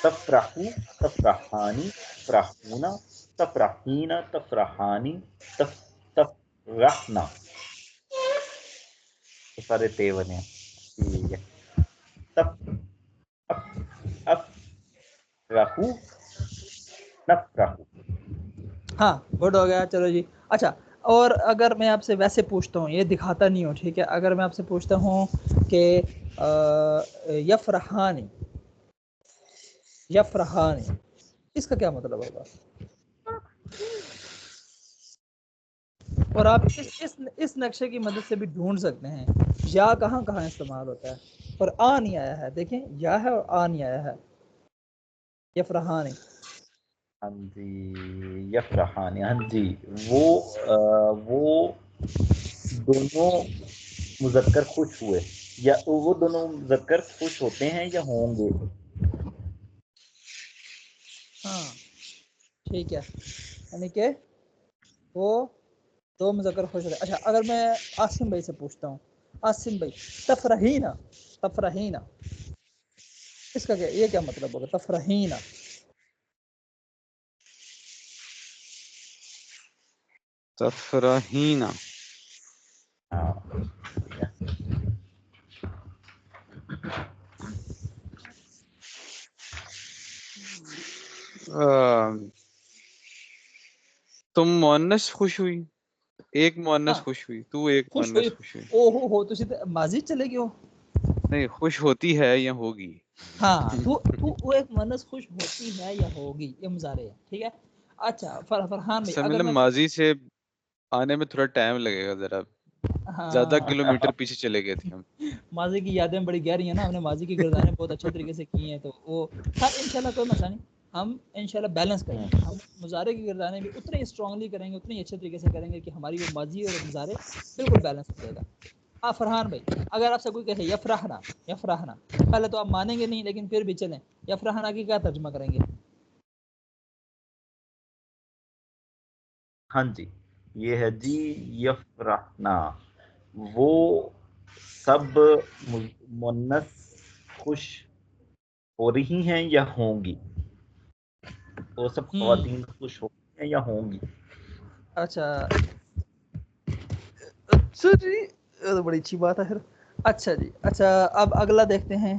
تفرحو، تفرحانی، تفرحون، تفرحین، تفرحانی، تفرحنا. یہ سارے تے بنے ہیں. ٹھیک ہے. افرحو، نفرحو. ہاں گڈ ہو گیا. چلو جی اچھا. اور اگر میں آپ سے ویسے پوچھتا ہوں، یہ دکھاتا نہیں ہوں، ٹھیک ہے، اگر میں آپ سے پوچھتا ہوں کہ یفرحانی، یفرحانی، اس کا کیا مطلب ہوگا؟ اور آپ اس نقشے کی مدد سے بھی ڈھونڈ سکتے ہیں یا کہاں کہاں استعمال ہوتا ہے. اور آ نہیں آیا ہے، دیکھیں یا ہے اور آ نہیں آیا ہے. یفرحانی، ہاں جی، یفرحانی، ہاں جی. وہ دونوں مذکر خوش ہوئے، یا وہ دونوں مذکر خوش ہوتے ہیں یا ہوں گے. ہاں ٹھیک ہے، یعنی کہ وہ دو مذکر خوش ہوتے ہیں. اچھا اگر میں عاصم بھائی سے پوچھتا ہوں، عاصم بھائی تفرحینا، تفرحینا، اس کا کیا، یہ کیا مطلب ہوگا تفرحینا؟ تفرحین. ہاں. تم مؤنث خوش ہوئی، ایک مؤنث ہاں خوش ہوئی، تو ایک خوش ہوئی. مؤنث خوش ہوئی. او ہو تسی تے ماضی چلے گئے ہو. نہیں، خوش ہوتی ہے یا ہوگی. ہاں تو وہ ایک مؤنث خوش ہوتی ہے یا ہوگی، یہ مضارع ہے، ٹھیک ہے. اچھا فرحان بھائی اصل اگر میں میں ماضی سے آنے میں تھوڑا ٹائم لگے گا، ذرا زیادہ ہاں کلومیٹر پیچھے چلے گئے تھے ہم. ماضی کی یادیں بڑی گہری ہیں نا، ہم نے ماضی کی گردانیں بہت اچھے طریقے سے کی ہیں، تو وہ خیر انشاءاللہ کوئی مسئلہ نہیں، ہم انشاءاللہ بیلنس کریں گے. ہم مضارع کی گردانیں بھی اتنے ہی اسٹرانگلی کریں گے، اتنے ہی اچھے طریقے سے کریں گے کہ ہماری وہ ماضی اور مضارع بالکل بیلنس ہو جائے گا. فرحان بھائی اگر آپ سے کوئی کہے یفرحنا، یفرحنا، پہلے تو آپ مانیں گے نہیں، لیکن پھر بھی چلیں، یفرحنا کی کیا ترجمہ کریں گے؟ ہاں جی، یہ ہے جی یفرحنا. وہ سب مؤنث خوش ہو رہی ہیں یا ہوں گی. وہ سب خواتین خوش ہو رہی ہیں یا ہوں گی. اچھا اچھا جی، یہ تو بڑی اچھی بات ہے پھر. اچھا جی اچھا، اب اگلا دیکھتے ہیں.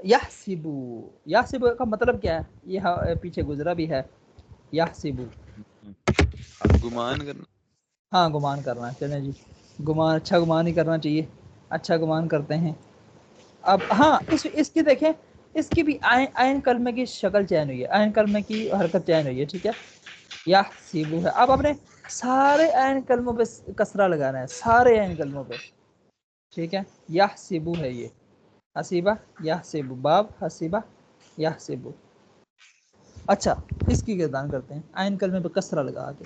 یحسبو، یحسبو کا مطلب کیا ہے؟ یہ پیچھے گزرا بھی ہے. یحسبو گمان کرنا. ہاں گمان کرنا ہے. چلیں جی گمان، اچھا گمان ہی کرنا چاہیے، اچھا گمان کرتے ہیں. اب ہاں اس کی دیکھیں، اس کی بھی عین کلمے کی شکل چین ہوئی ہے، عین کلمے کی حرکت چین ہوئی ہے، ٹھیک ہے. یحسبو ہے. اب آپ نے سارے عین کلموں پہ کسرہ لگانا ہے، سارے عین کلموں پہ، ٹھیک ہے. یحسبو ہے یہ، حسیبہ یحسبو، باب حسیبہ یحسبو. اچھا اس کی گردان کرتے ہیں عین کلمے پہ کسرہ لگا کے.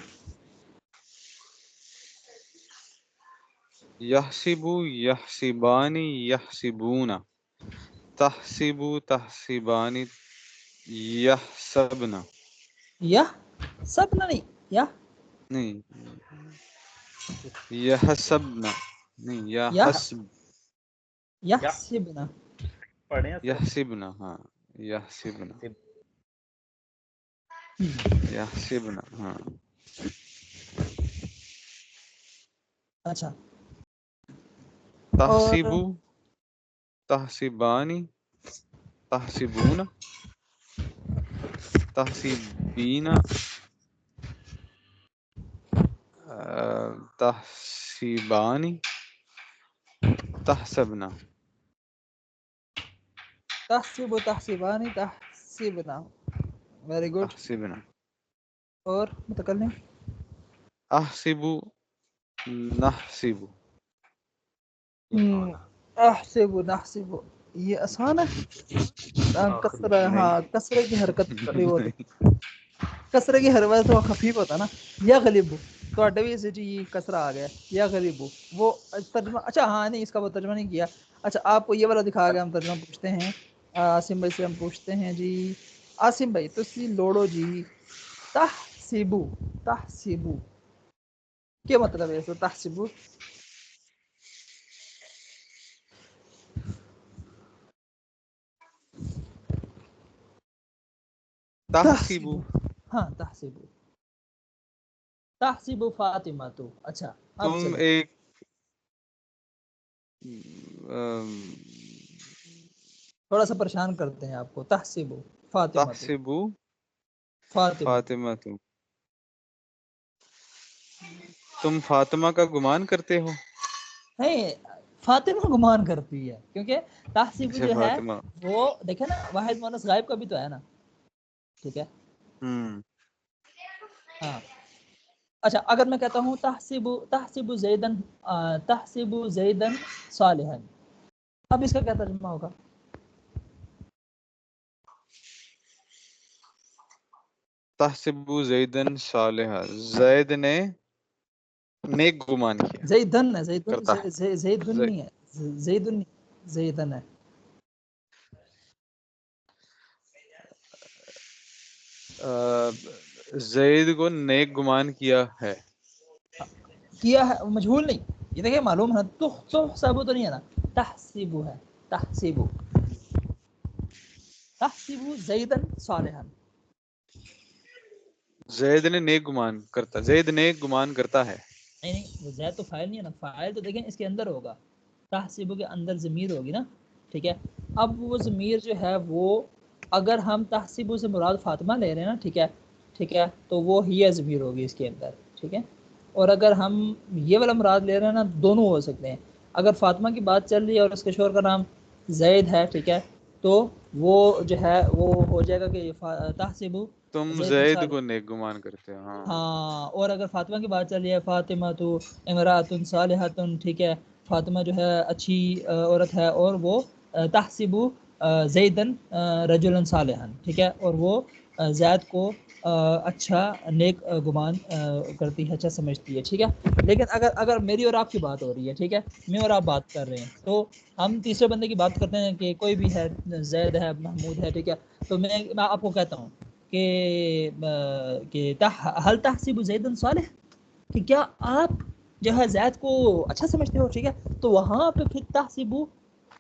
یحسبو یحسبانی یحسبونا، تحسبو تحسبانی یحسبنا، یا سب نہیں یا نہیں یحسبنا، نہیں یا یحسب، یحسبنا پڑھیں سب یحسبنا، ہاں یحسبنا، یحسبنا، ہاں اچھا اور تحسبو تحسبانی تحسبون تحسبینا تحسبانی تحسبنا، تحسب و تحسبانی تحسبنا، ویری گڈ. تحسبنا، اور متکلم احسبو نحسبو، احسب و نحسب، یہ آسان ہے. کسرہ، ہاں کسرے کی حرکت کری ہوتی، کسرے کی حرکت تو خفیف ہوتا نا. یا غلیب تو بھی سے جی کسرہ آ گیا یا غلیب وہ ترجمہ. اچھا ہاں نہیں اس کا وہ ترجمہ نہیں کیا. اچھا آپ کو یہ والا دکھا گیا، ہم ترجمہ پوچھتے ہیں عاصم بھائی سے. ہم پوچھتے ہیں جی عاصم بھائی تسی لوڑو جی تحسبو، تحسبو کیا مطلب ہے اس کا تحسبو؟ تحسبو ہاں تحسبو، تحسبو فاطمہ تو. اچھا اب تم چلیں ایک تھوڑا سا پریشان کرتے ہیں آپ کو. تحسبو فاطمہ تو، تحسبو فاطمہ تو. فاطمہ تم فاطمہ کا گمان کرتے ہو. نہیں فاطمہ گمان کرتی ہے، کیونکہ تحسبو اچھا جو ہے فاطمہ، وہ دیکھیں نا واحد مونس غائب کا بھی تو ہے نا. ٹھیک ہے ہاں. اچھا اگر میں کہتا ہوں تحسبو زیدن، تحسبو زیدن صالحا، اب اس کا کیا ترجمہ ہوگا؟ تحسبو زیدن صالحا، زید نے نیک گمان کیا زیدن ہے، کرتا ہے. زیدن نہیں ہے، زیدن زیدن ہے. زید کو نیک گمان کیا ہے. کیا ہے مجہول نہیں. یہ دیکھیں معلوم ہے تو تو نہیں ہے نا، تحسبو ہے، تحسبو، تحسبو زیدن صالحا. زید نے نیک گمان کرتا، زید نیک گمان کرتا ہے. نہیں وہ زید تو فاعل نہیں ہے نا. فاعل تو دیکھیں اس کے اندر ہوگا، تحسبو کے اندر ضمیر ہوگی نا. ٹھیک ہے. اب وہ ضمیر جو ہے وہ اگر ہم تحسبو سے مراد فاطمہ لے رہے ہیں نا، ٹھیک ہے، ٹھیک ہے، تو وہ ہی ضمیر ہوگی اس کے اندر. ٹھیک ہے. اور اگر ہم یہ والا مراد لے رہے ہیں نا، دونوں ہو سکتے ہیں. اگر فاطمہ کی بات چل رہی ہے اور اس کے شوہر کا نام زید ہے، ٹھیک ہے، تو وہ جو ہے وہ ہو جائے گا کہ تحسبو تم زید زید صالح. کو نیک گمان کرتے ہو. ہاں ہاں. اور اگر فاطمہ کی بات چل رہی ہے فاطمہ تو امراۃ صالحۃ، ٹھیک ہے، فاطمہ جو ہے اچھی عورت ہے، اور وہ تحسبو زیدن رجلا صالحا، ٹھیک ہے، اور وہ زید کو اچھا نیک گمان کرتی ہے، اچھا سمجھتی ہے. ٹھیک ہے. لیکن اگر میری اور آپ کی بات ہو رہی ہے، ٹھیک ہے، میں اور آپ بات کر رہے ہیں، تو ہم تیسرے بندے کی بات کرتے ہیں کہ کوئی بھی ہے، زید ہے، محمود ہے، ٹھیک ہے، تو میں آپ کو کہتا ہوں کہ حل تحسب زیدن صالح، کہ کیا آپ جو ہے زید کو اچھا سمجھتے ہو. ٹھیک ہے. تو وہاں پہ پھر تحسبو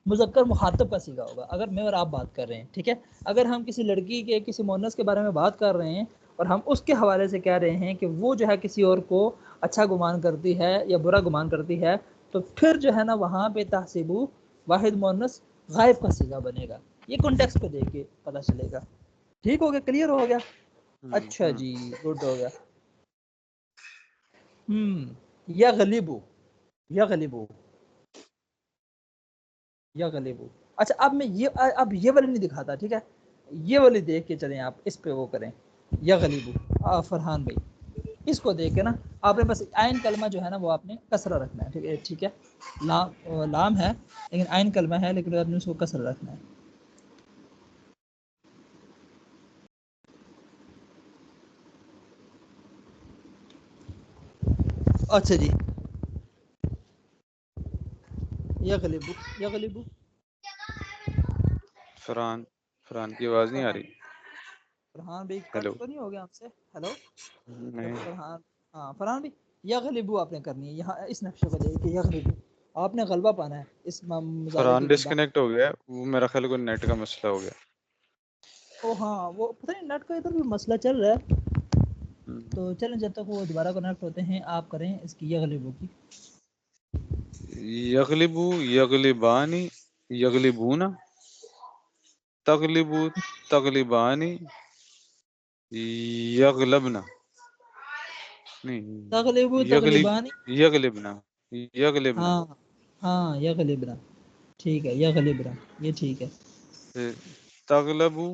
مذکر مخاطب کا صیغہ ہوگا اگر میں اور آپ بات کر رہے ہیں. ٹھیک ہے. اگر ہم کسی لڑکی کے کسی مؤنث کے بارے میں بات کر رہے ہیں اور ہم اس کے حوالے سے کہہ رہے ہیں کہ وہ جو ہے کسی اور کو اچھا گمان کرتی ہے یا برا گمان کرتی ہے، تو پھر جو ہے نا وہاں پہ تحسبو واحد مؤنث غائب کا صیغہ بنے گا. یہ کانٹیکسٹ کو دیکھ کے پتہ چلے گا. ٹھیک ہو گیا؟ کلیئر ہو گیا؟ اچھا جی گڈ ہو گیا. یا غلیبو، یا غلیبو، یا غلیبو. اچھا اب میں یہ والی نہیں دکھاتا. ٹھیک ہے. یہ والی دیکھ کے چلیں آپ اس پہ وہ کریں. یا غلیبو فرحان بھائی اس کو دیکھ کے نا آپ نے بس عین کلمہ جو ہے نا وہ آپ نے کسرہ رکھنا ہے. ٹھیک ہے. لام ہے لیکن عین کلمہ ہے، لیکن آپ نے اس کو کسرہ رکھنا ہے. اچھا جی یغلبو یغلبو فرحان کی آواز نہیں آ رہی. فرحان بھی کٹ ہیلو. تو نہیں ہو گیا آپ سے؟ ہیلو نہیں. فرحان، ہاں فرحان بھی یغلبو آپ نے کرنی ہے یہاں اس نقشے کو دیکھ کے، یغلبو آپ نے غلبہ پانا ہے اس مظاہرے فرحان کی ابتدا. ڈسکنیکٹ ہو گیا ہے، وہ میرا خیال کوئی نیٹ کا مسئلہ ہو گیا. او ہاں وہ پتہ نہیں نیٹ کا ادھر بھی مسئلہ چل رہا ہے، ہم. تو چلیں جب تک وہ دوبارہ کنیکٹ ہوتے ہیں آپ کریں اس کی یغلبو کی. یغلبو یغلبانی یغلبونا تغلبو تغلبانی یغلبنا نہیں تغلبو یغلب تغلبانی، یغلبنا یغلبنا ہاں ہاں یغلبنا، ٹھیک ہے یغلبنا، یہ ٹھیک ہے. پھر تغلبو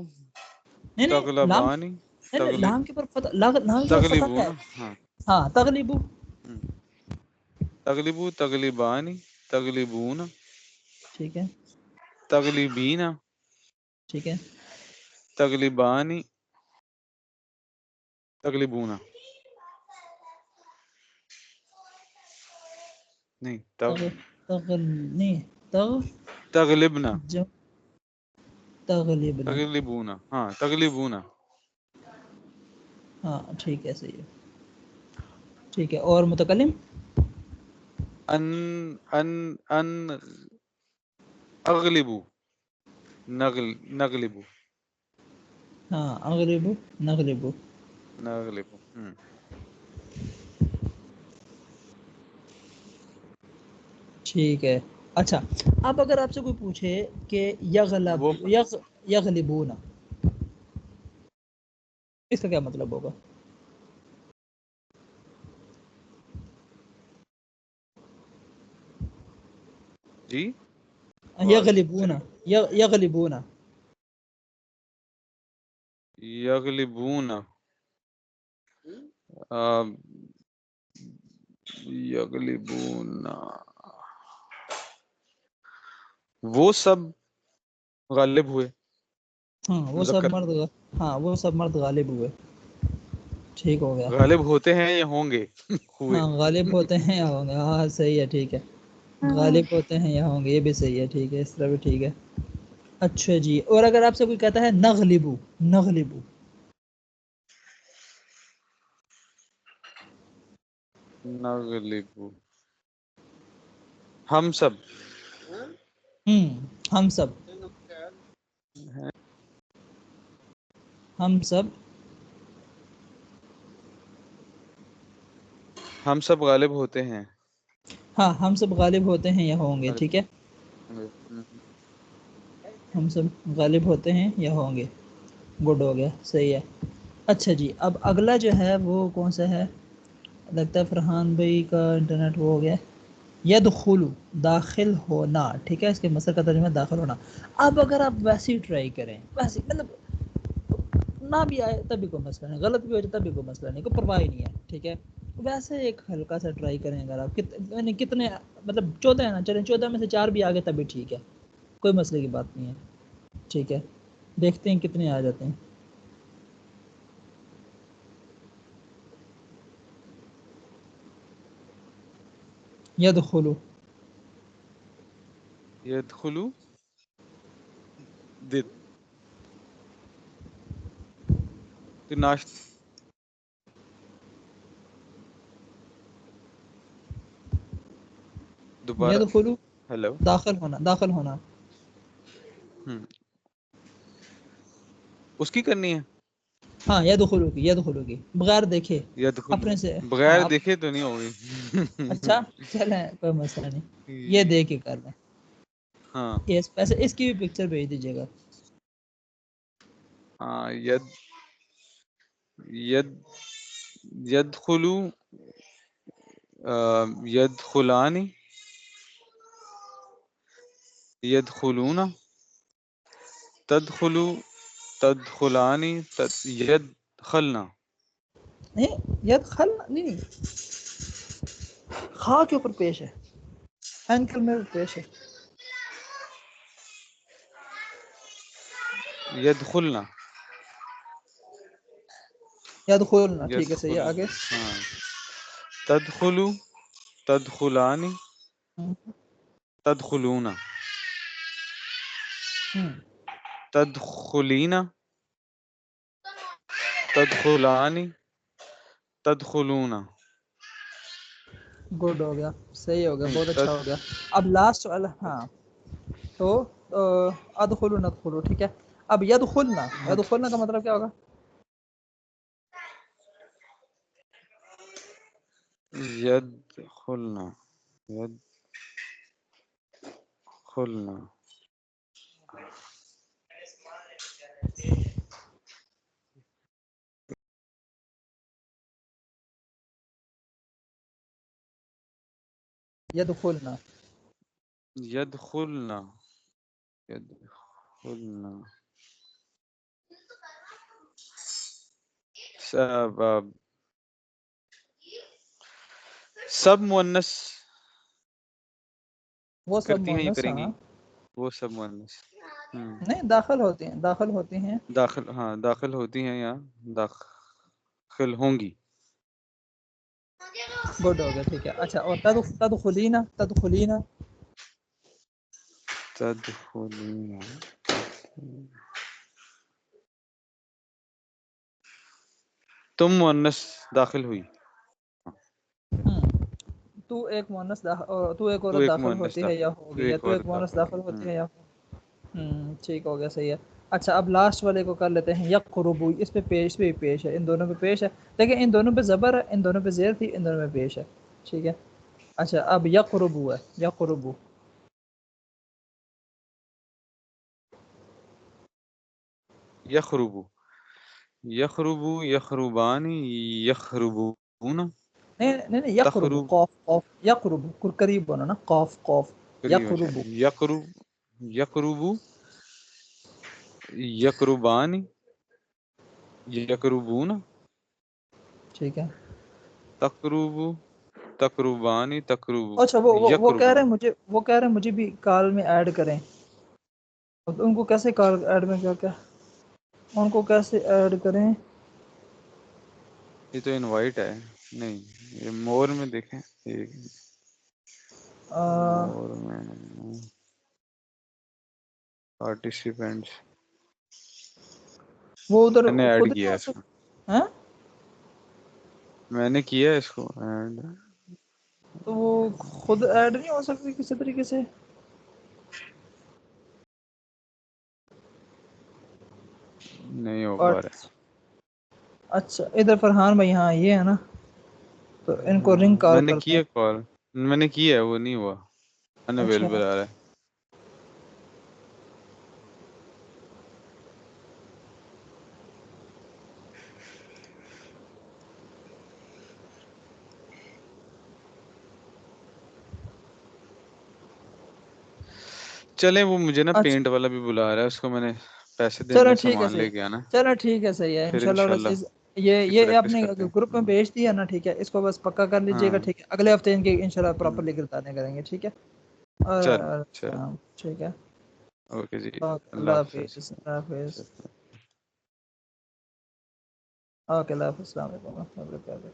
نہیں نہیں لام، تغلبانی نہیں نہیں لام کے اوپر فتح، لام کے اوپر فتح کیا تغلبونا. ہے؟ ہاں ہاں تغلبو، تغلبو تغلبانی تغلبونا ٹھیک ہے تغلبینا ٹھیک ہے تغلبانی تغلبونا نہیں نہیں تغلبنا تغلبنا، تغلبونا ہاں تغلبونا. ہاں ٹھیک ہے صحیح ہے ٹھیک ہے. اور متکلم ان ان اغلبو نغلبو ہاں اغلبو نغلبو، نغلبو. ٹھیک ہے. اچھا اب اگر آپ سے کوئی پوچھے کہ وہ یغلبون، اس کا کیا مطلب ہوگا؟ جی آواز یغلبون، یغلبون، یغلبون یغلبون وہ سب غالب ہوئے. ہاں وہ سب مذکر مرد، ہاں وہ سب مرد غالب ہوئے. ٹھیک ہو گیا. غالب ہوتے ہیں یا ہوں گے ہوئے. ہاں غالب ہوتے ہیں یا ہوں گے، ہاں صحیح ہے ٹھیک ہے. غالب ہوتے ہیں یا ہوں گے، یہ بھی صحیح ہے ٹھیک ہے، اس طرح بھی ٹھیک ہے. اچھا جی. اور اگر آپ سے کوئی کہتا ہے نغلبو، نغلبو، نغلبو ہم سب ہم سب، ہم سب، ہم سب غالب ہوتے ہیں. ہاں ہم سب غالب ہوتے ہیں یا ہوں گے. ٹھیک ہے ہم سب غالب ہوتے ہیں یا ہوں گے. گڈ ہو گیا صحیح ہے. اچھا جی اب اگلا جو ہے وہ کون سا ہے؟ لگتا ہے فرحان بھائی کا انٹرنیٹ وہ ہو گیا. یدخل داخل ہونا، ٹھیک ہے اس کے مصدر کا ترجمہ داخل ہونا. اب اگر آپ ویسے ہی ٹرائی کریں، ویسے مطلب نہ بھی آئے تب بھی کوئی مسئلہ نہیں، غلط بھی ہو جائے تب بھی کوئی مسئلہ نہیں، کوئی پرواہ نہیں ہے. ٹھیک ہے ویسے ایک ہلکا سا ٹرائی کریں. اگر آپ یعنی کتنے مطلب 14 ہے نا، چلیں 14 میں سے 4 بھی آ گئے تب بھی ٹھیک ہے، کوئی مسئلے کی بات نہیں ہے. ٹھیک ہے دیکھتے ہیں کتنے آ جاتے ہیں. یدخلو، یدخلو ناشت دوبارہ. یدخلو ہیلو. داخل ہونا، داخل ہونا. اس کی کرنی ہے ہاں یدخلو کی، یدخلو کی بغیر دیکھے یدخلو اپنے سے. بغیر ہاں دیکھے تو نہیں ہوگی. اچھا چلیں کوئی مسئلہ نہیں، یہ دیکھ کے کر لیں. ہاں ویسے اس کی بھی پکچر بھیج دیجیے گا. ہاں یدخلو یدخلانی یدخلون تدخلو تدخلانی یدخلنا. نہیں یدخل نہیں، خا کے اوپر پیش ہے، اینکل میں پیش ہے. یدخلنا یدخلنا ٹھیک ہے صحیح ہے. یدخلنا آگے ہاں تدخلو تدخلانی تدخلون ہم، تدخلین تدخلانی تدخلون گڈ ہو گیا، صحیح ہو گیا، بہت اچھا ہو گیا. اب لاسٹ والا، ہاں تو ادخلوا ندخلوا، ٹھیک ہے. اب یدخلنا، یدخلنا کا مطلب کیا ہوگا؟ یدخلنا یدخلنا یدخلنا، یدخلنا یدخلنا سب مؤنث وہ سب کرتی ہیں یا مؤنث، کریں گی؟ ہاں وہ سب مؤنث نہیں، داخل ہوتے ہیں، داخل ہوتے ہیں. داخل، ہاں داخل ہوتی ہیں یا داخل ہوں گی. گڈ ہو گیا، ٹھیک ہے. اچھا، اور تدخلینا، تدخلینا تدخلین تم مؤنث داخل ہوئی، تو ایک مؤنث تو ایک تو عورت ایک داخل مؤنث ہوتی ہے یا ہوگی، یا ایک تو ایک عورت مؤنث داخل داخل ہوئی. ہوتی ہے یا ٹھیک ہو گیا، صحیح ہے. اچھا، اب لاسٹ والے کو کر لیتے ہیں، یقربو. اس پہ پیش بھی پیش ہے، ان دونوں پہ پیش ہے، لیکن ان دونوں پہ زبر ہے، ان دونوں پہ زیر تھی، ان دونوں میں پیش ہے، ٹھیک ہے. اچھا، اب یقربو ہے، یقربو. یخربو یخربو یخربانی یخربون نہیں نہیں نہیں، یقربو، تخرب قاف قاف، یقربو قریب ہونا نا، قاف قاف، قریب ہو جائے. یقربو. یقربو یقربانی یقربون ٹھیک ہے. تقربو تقربانی تقربو اچھا، وہ کہہ رہے یقربو. ہیں مجھے، وہ کہہ رہے ہیں مجھے بھی کال میں ایڈ کریں. اب ان کو کیسے کال ایڈ میں کیا کیا ان کو کیسے ایڈ کریں؟ یہ تو انوائٹ ہے، نہیں یہ مور میں دیکھیں، مور میں پارٹیسپینٹس وہ ادھر میں نے ایڈ خود نہیں کیا ہو اس کو، سکتے ہیں، میں نے کیا اس کو ایڈ. تو وہ خود ایڈ نہیں ہو سکتی کسی طریقے سے؟ نہیں ہو اور پا رہا. اچھا، ادھر فرحان بھائی، ہاں یہ ہے نا، تو ان کو رنگ کال میں نے کرتے کیا ہیں. کال، میں نے کیا ہے، وہ نہیں ہوا، ان اچھا، اویلیبل آ رہا ہے. چلیں، وہ مجھے نا اچھا، پینٹ والا بھی بلا رہا ہے، اس کو میں نے پیسے چلو دینے ٹھیک ہے، سامان صحیح، لے کے آنا، چلو ٹھیک ہے، صحیح ہے. پھر انشاءاللہ انشاءاللہ العزیز کی یہ پریکٹس اپنے کرتے گروپ میں ہیں. بھیج دیا نا، ٹھیک ہے. اس کو بس پکا کر لیجیے گا، ہاں ٹھیک ہے. اگلے ہفتے ان کی انشاءاللہ پراپرلی گردانے کریں گے، ٹھیک ہے. چل اور چل ٹھیک ہے. اوکے جی، اوکے، اللہ اللہ حافظ. حافظ، اللہ حافظ. چل. اوکے، اللہ حافظ، السلام علیکم و رحمۃ اللہ وبرکاتہ.